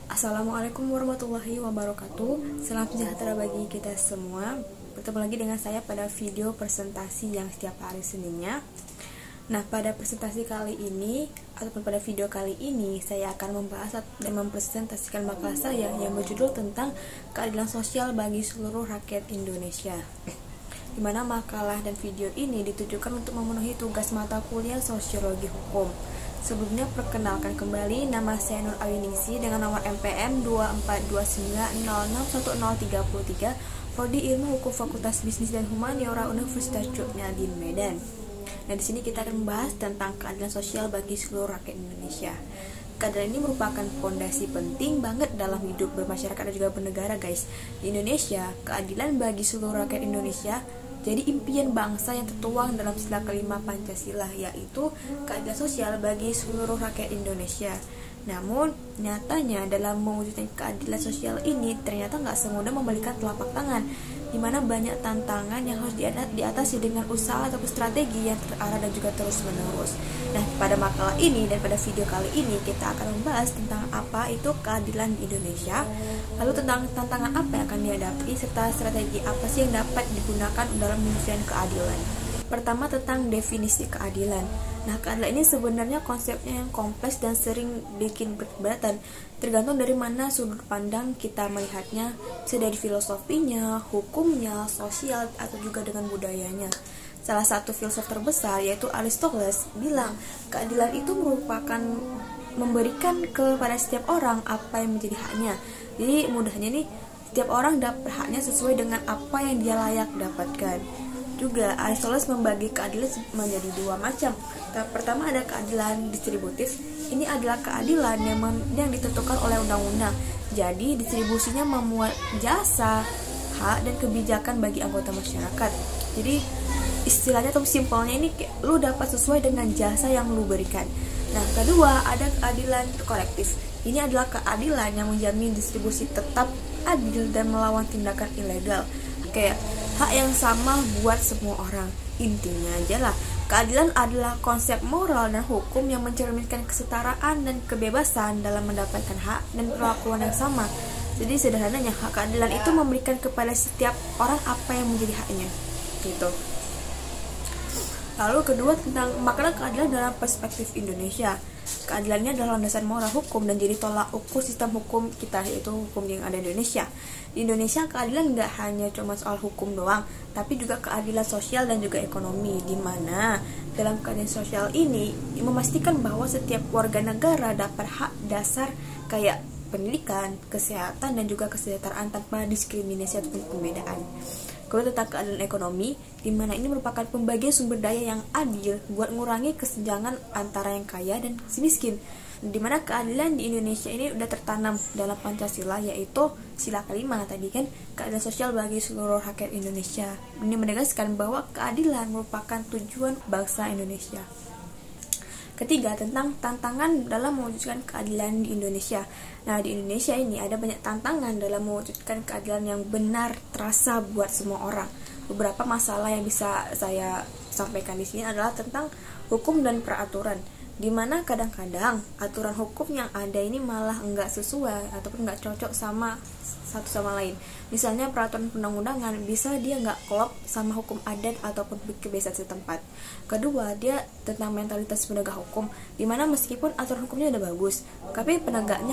Assalamualaikum warahmatullahi wabarakatuh. Salam sejahtera bagi kita semua. Bertemu lagi dengan saya pada video presentasi yang setiap hari Seninnya. Nah, pada presentasi kali ini ataupun pada video kali ini saya akan membahas dan mempresentasikan makalah saya yang berjudul tentang keadilan sosial bagi seluruh rakyat Indonesia. Di mana makalah dan video ini ditujukan untuk memenuhi tugas mata kuliah Sosiologi Hukum. Sebelumnya perkenalkan kembali, nama saya Nur Awiningsi dengan nomor MPM 2429061033, Prodi Ilmu Hukum Fakultas Bisnis dan Humaniora Universitas Djoknadin Medan. Nah, di sini kita akan membahas tentang keadilan sosial bagi seluruh rakyat Indonesia. Keadilan ini merupakan fondasi penting banget dalam hidup bermasyarakat dan juga bernegara, guys. Di Indonesia, keadilan bagi seluruh rakyat Indonesia jadi impian bangsa yang tertuang dalam sila kelima Pancasila, yaitu keadilan sosial bagi seluruh rakyat Indonesia. Namun, nyatanya dalam mewujudkan keadilan sosial ini ternyata nggak semudah membalikan telapak tangan, di mana banyak tantangan yang harus diatasi dengan usaha atau strategi yang terarah dan juga terus-menerus. Nah, pada makalah ini dan pada video kali ini kita akan membahas tentang apa itu keadilan di Indonesia, lalu tentang tantangan apa yang akan dihadapi, serta strategi apa sih yang dapat digunakan dalam mewujudkan keadilan. Pertama, tentang definisi keadilan. Nah, keadilan ini sebenarnya konsepnya yang kompleks dan sering bikin perdebatan, tergantung dari mana sudut pandang kita melihatnya, bisa dari filosofinya, hukumnya, sosial, atau juga dengan budayanya. Salah satu filsuf terbesar yaitu Aristoteles bilang keadilan itu merupakan memberikan kepada setiap orang apa yang menjadi haknya. Jadi mudahnya nih, setiap orang dapat haknya sesuai dengan apa yang dia layak dapatkan. Juga Aristoteles membagi keadilan menjadi dua macam. Pertama ada keadilan distributif. Ini adalah keadilan yang ditentukan oleh undang-undang. Jadi distribusinya memuat jasa, hak dan kebijakan bagi anggota masyarakat. Jadi istilahnya atau simpelnya ini lu dapat sesuai dengan jasa yang lu berikan. Nah, kedua ada keadilan kolektif. Ini adalah keadilan yang menjamin distribusi tetap adil dan melawan tindakan ilegal. Kayak hak yang sama buat semua orang. Intinya aja lah, keadilan adalah konsep moral dan hukum yang mencerminkan kesetaraan dan kebebasan dalam mendapatkan hak dan perlakuan yang sama. Jadi sederhananya, hak keadilan itu memberikan kepada setiap orang apa yang menjadi haknya, gitu. Lalu kedua tentang makna keadilan dalam perspektif Indonesia. Keadilannya adalah landasan moral hukum dan jadi tolak ukur sistem hukum kita, yaitu hukum yang ada di Indonesia. Di Indonesia keadilan nggak hanya cuma soal hukum doang, tapi juga keadilan sosial dan juga ekonomi, di mana dalam keadilan sosial ini memastikan bahwa setiap warga negara dapat hak dasar kayak pendidikan, kesehatan, dan juga kesejahteraan tanpa diskriminasi ataupun pembedaan. Kedua tentang keadilan ekonomi, di mana ini merupakan pembagian sumber daya yang adil buat mengurangi kesenjangan antara yang kaya dan si miskin. Di mana keadilan di Indonesia ini udah tertanam dalam Pancasila, yaitu sila kelima tadi kan, keadilan sosial bagi seluruh rakyat Indonesia. Ini menegaskan bahwa keadilan merupakan tujuan bangsa Indonesia. Ketiga, tentang tantangan dalam mewujudkan keadilan di Indonesia. Nah, di Indonesia ini ada banyak tantangan dalam mewujudkan keadilan yang benar terasa buat semua orang. Beberapa masalah yang bisa saya sampaikan di sini adalah tentang hukum dan peraturan, di mana kadang-kadang aturan hukum yang ada ini malah enggak sesuai ataupun enggak cocok sama satu sama lain. Misalnya peraturan perundang-undangan bisa dia enggak klop sama hukum adat ataupun kebiasaan setempat. Kedua, dia tentang mentalitas penegak hukum, di mana meskipun aturan hukumnya udah bagus, tapi penegak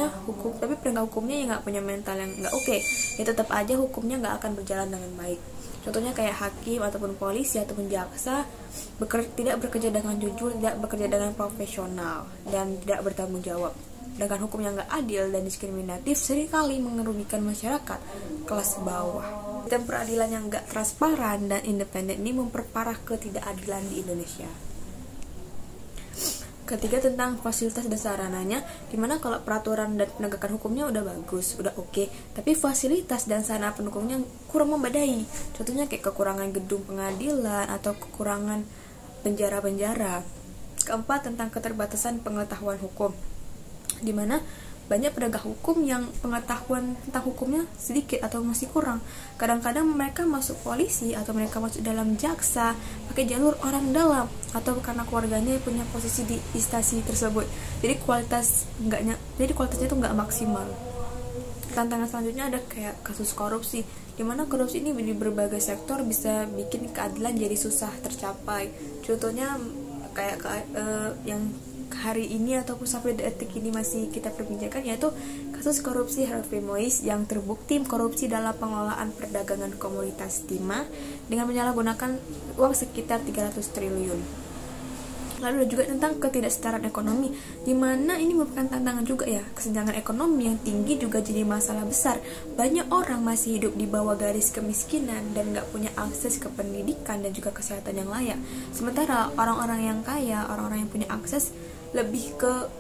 hukumnya yang enggak punya mental yang enggak oke, ya tetap aja hukumnya enggak akan berjalan dengan baik. Contohnya kayak hakim ataupun polisi ataupun jaksa tidak bekerja dengan jujur, tidak bekerja dengan profesional, dan tidak bertanggung jawab. Dengan hukum yang gak adil dan diskriminatif seringkali mengerugikan masyarakat kelas bawah. Dan peradilan yang gak transparan dan independen ini memperparah ketidakadilan di Indonesia. Ketiga tentang fasilitas dan sarananya, dimana kalau peraturan dan penegakan hukumnya udah bagus, udah oke, tapi fasilitas dan sarana pendukungnya kurang memadai. Contohnya kayak kekurangan gedung pengadilan atau kekurangan penjara-penjara. Keempat tentang keterbatasan pengetahuan hukum, dimana banyak penegak hukum yang pengetahuan tentang hukumnya sedikit atau masih kurang. Kadang-kadang mereka masuk polisi atau mereka masuk dalam jaksa pakai jalur orang dalam atau karena keluarganya punya posisi di instansi tersebut. Jadi kualitasnya itu nggak maksimal. Tantangan selanjutnya ada kayak kasus korupsi, dimana korupsi ini di berbagai sektor bisa bikin keadilan jadi susah tercapai. Contohnya kayak yang hari ini ataupun sampai detik ini masih kita perbincangkan, yaitu kasus korupsi Harvey Moise yang terbukti korupsi dalam pengelolaan perdagangan komoditas timah dengan menyalahgunakan uang sekitar 300 triliun. Lalu ada juga tentang ketidaksetaraan ekonomi, di mana ini merupakan tantangan juga ya. Kesenjangan ekonomi yang tinggi juga jadi masalah besar. Banyak orang masih hidup di bawah garis kemiskinan dan nggak punya akses ke pendidikan dan juga kesehatan yang layak. Sementara orang-orang yang kaya, orang-orang yang punya akses lebih ke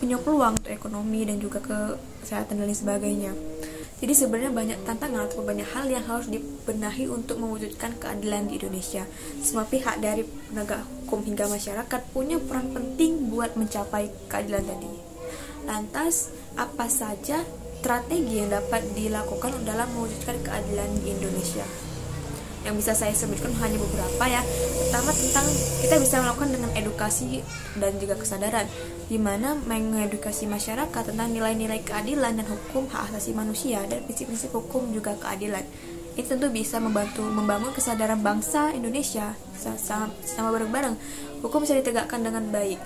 punya peluang untuk ekonomi dan juga ke kesehatan dan lain sebagainya. Jadi sebenarnya banyak tantangan atau banyak hal yang harus dibenahi untuk mewujudkan keadilan di Indonesia. Semua pihak dari penegak hukum hingga masyarakat punya peran penting buat mencapai keadilan tadi. Lantas, apa saja strategi yang dapat dilakukan dalam mewujudkan keadilan di Indonesia? Yang bisa saya sebutkan hanya beberapa ya. Pertama, tentang kita bisa melakukan dengan edukasi dan juga kesadaran, di mana mengedukasi masyarakat tentang nilai-nilai keadilan dan hukum hak asasi manusia dan prinsip-prinsip hukum juga keadilan. Ini tentu bisa membantu membangun kesadaran bangsa Indonesia sama bareng-bareng. Hukum bisa ditegakkan dengan baik.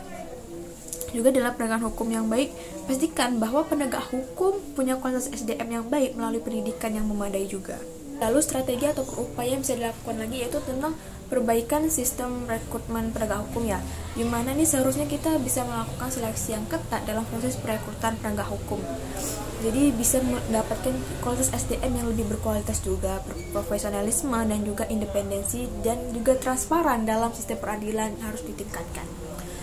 Juga dalam penegakan hukum yang baik, pastikan bahwa penegak hukum punya kualitas SDM yang baik melalui pendidikan yang memadai juga. Lalu strategi atau upaya yang bisa dilakukan lagi yaitu tentang perbaikan sistem rekrutmen penegak hukum ya, dimana nih seharusnya kita bisa melakukan seleksi yang ketat dalam proses perekrutan penegak hukum. Jadi bisa mendapatkan kualitas SDM yang lebih berkualitas juga, profesionalisme dan juga independensi dan juga transparan dalam sistem peradilan harus ditingkatkan.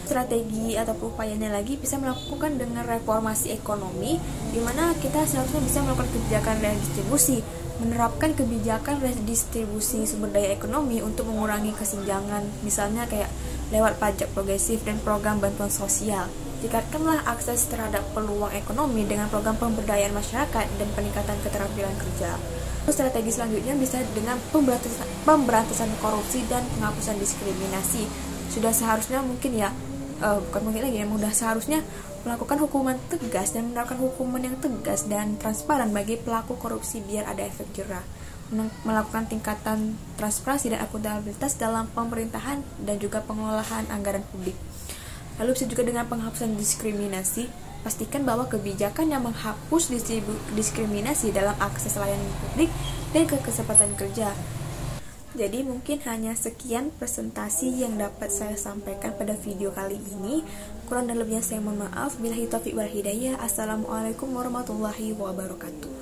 Strategi atau upayanya lagi bisa melakukan dengan reformasi ekonomi, di mana kita seharusnya bisa melakukan kebijakan redistribusi, menerapkan kebijakan redistribusi sumber daya ekonomi untuk mengurangi kesenjangan, misalnya kayak lewat pajak progresif dan program bantuan sosial. Tingkatkanlah akses terhadap peluang ekonomi dengan program pemberdayaan masyarakat dan peningkatan keterampilan kerja. Strategi selanjutnya bisa dengan pemberantasan korupsi dan penghapusan diskriminasi. Sudah seharusnya mungkin ya, mudah seharusnya melakukan hukuman tegas dan menerapkan hukuman yang tegas dan transparan bagi pelaku korupsi biar ada efek jerah. Melakukan tingkatan transparansi dan akuntabilitas dalam pemerintahan dan juga pengelolaan anggaran publik. Lalu bisa juga dengan penghapusan diskriminasi, pastikan bahwa kebijakan yang menghapus diskriminasi dalam akses layanan publik dan kesempatan kerja. Jadi mungkin hanya sekian presentasi yang dapat saya sampaikan pada video kali ini. Kurang dan lebihnya saya mohon maaf. Billahi taufiq wal hidayah. Assalamualaikum warahmatullahi wabarakatuh.